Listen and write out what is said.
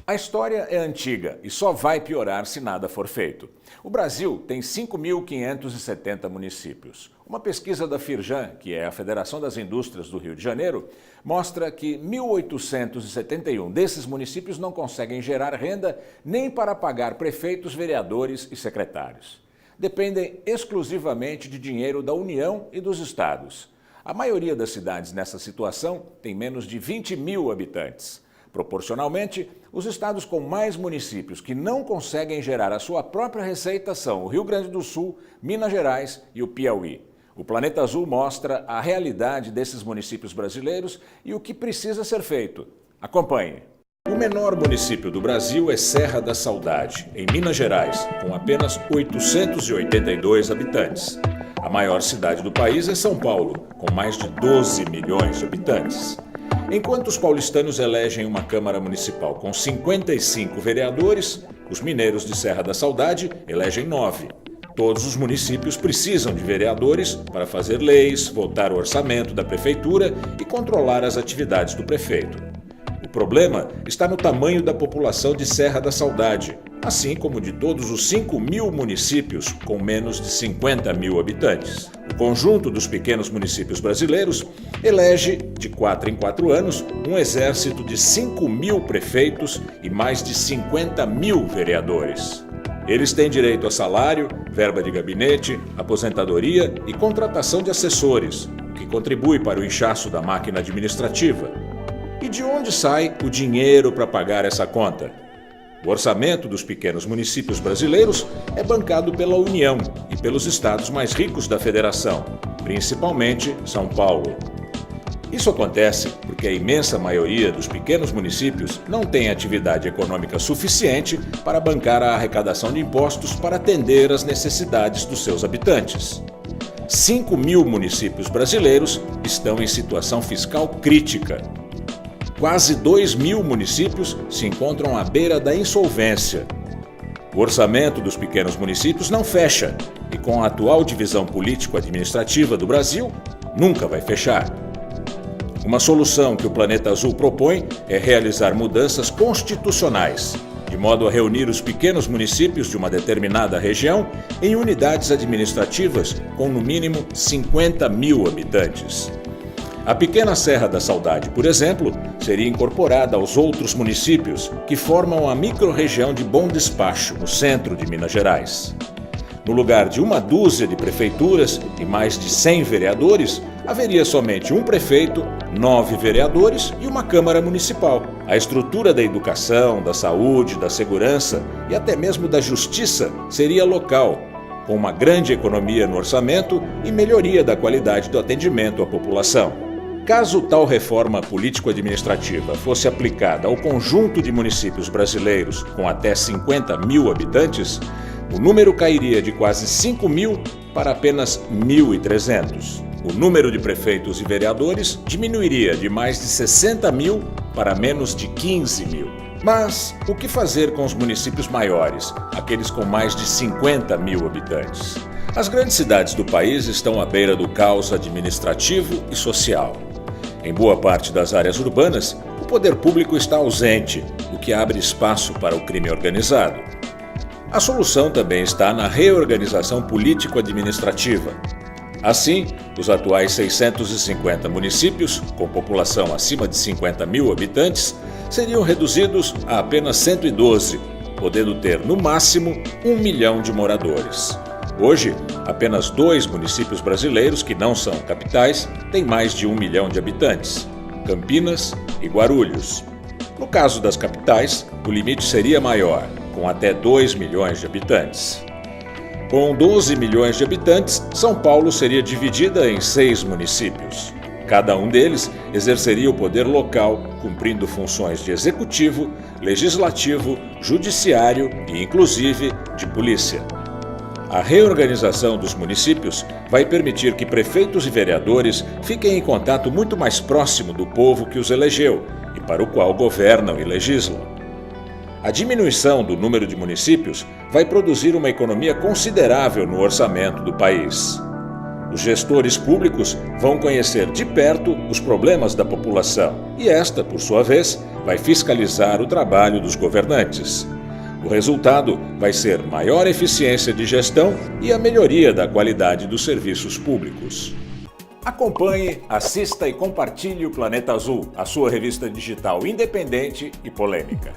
A história é antiga e só vai piorar se nada for feito. O Brasil tem 5.570 municípios. Uma pesquisa da Firjan, que é a Federação das Indústrias do Rio de Janeiro, mostra que 1.871 desses municípios não conseguem gerar renda nem para pagar prefeitos, vereadores e secretários. Dependem exclusivamente de dinheiro da União e dos estados. A maioria das cidades nessa situação tem menos de 20 mil habitantes. Proporcionalmente, os estados com mais municípios que não conseguem gerar a sua própria receita são o Rio Grande do Sul, Minas Gerais e o Piauí. O Planeta Azul mostra a realidade desses municípios brasileiros e o que precisa ser feito. Acompanhe. O menor município do Brasil é Serra da Saudade, em Minas Gerais, com apenas 882 habitantes. A maior cidade do país é São Paulo, com mais de 12 milhões de habitantes. Enquanto os paulistanos elegem uma Câmara Municipal com 55 vereadores, os mineiros de Serra da Saudade elegem 9. Todos os municípios precisam de vereadores para fazer leis, votar o orçamento da prefeitura e controlar as atividades do prefeito. O problema está no tamanho da população de Serra da Saudade, assim como de todos os 5.000 municípios com menos de 50 mil habitantes. O conjunto dos pequenos municípios brasileiros elege, de 4 em 4 anos, um exército de 5.000 prefeitos e mais de 50 mil vereadores. Eles têm direito a salário, verba de gabinete, aposentadoria e contratação de assessores, o que contribui para o inchaço da máquina administrativa. E de onde sai o dinheiro para pagar essa conta? O orçamento dos pequenos municípios brasileiros é bancado pela União e pelos estados mais ricos da federação, principalmente São Paulo. Isso acontece porque a imensa maioria dos pequenos municípios não tem atividade econômica suficiente para bancar a arrecadação de impostos para atender às necessidades dos seus habitantes. 5.000 municípios brasileiros estão em situação fiscal crítica. Quase 2.000 municípios se encontram à beira da insolvência. O orçamento dos pequenos municípios não fecha e, com a atual divisão político-administrativa do Brasil, nunca vai fechar. Uma solução que o Planeta Azul propõe é realizar mudanças constitucionais, de modo a reunir os pequenos municípios de uma determinada região em unidades administrativas com no mínimo 50 mil habitantes. A pequena Serra da Saudade, por exemplo, seria incorporada aos outros municípios que formam a microrregião de Bom Despacho, no centro de Minas Gerais. No lugar de uma dúzia de prefeituras e mais de 100 vereadores, haveria somente um prefeito, 9 vereadores e uma Câmara Municipal. A estrutura da educação, da saúde, da segurança e até mesmo da justiça seria local, com uma grande economia no orçamento e melhoria da qualidade do atendimento à população. Caso tal reforma político-administrativa fosse aplicada ao conjunto de municípios brasileiros com até 50 mil habitantes, o número cairia de quase 5 mil para apenas 1.300. O número de prefeitos e vereadores diminuiria de mais de 60 mil para menos de 15 mil. Mas o que fazer com os municípios maiores, aqueles com mais de 50 mil habitantes? As grandes cidades do país estão à beira do caos administrativo e social. Em boa parte das áreas urbanas, o poder público está ausente, o que abre espaço para o crime organizado. A solução também está na reorganização político-administrativa. Assim, os atuais 650 municípios, com população acima de 50 mil habitantes, seriam reduzidos a apenas 112, podendo ter, no máximo, 1 milhão de moradores. Hoje, apenas 2 municípios brasileiros, que não são capitais, têm mais de 1 milhão de habitantes: Campinas e Guarulhos. No caso das capitais, o limite seria maior, com até 2 milhões de habitantes. Com 12 milhões de habitantes, São Paulo seria dividida em 6 municípios. Cada um deles exerceria o poder local, cumprindo funções de executivo, legislativo, judiciário e, inclusive, de polícia. A reorganização dos municípios vai permitir que prefeitos e vereadores fiquem em contato muito mais próximo do povo que os elegeu e para o qual governam e legislam. A diminuição do número de municípios vai produzir uma economia considerável no orçamento do país. Os gestores públicos vão conhecer de perto os problemas da população e esta, por sua vez, vai fiscalizar o trabalho dos governantes. O resultado vai ser maior eficiência de gestão e a melhoria da qualidade dos serviços públicos. Acompanhe, assista e compartilhe o Planeta Azul, a sua revista digital independente e polêmica.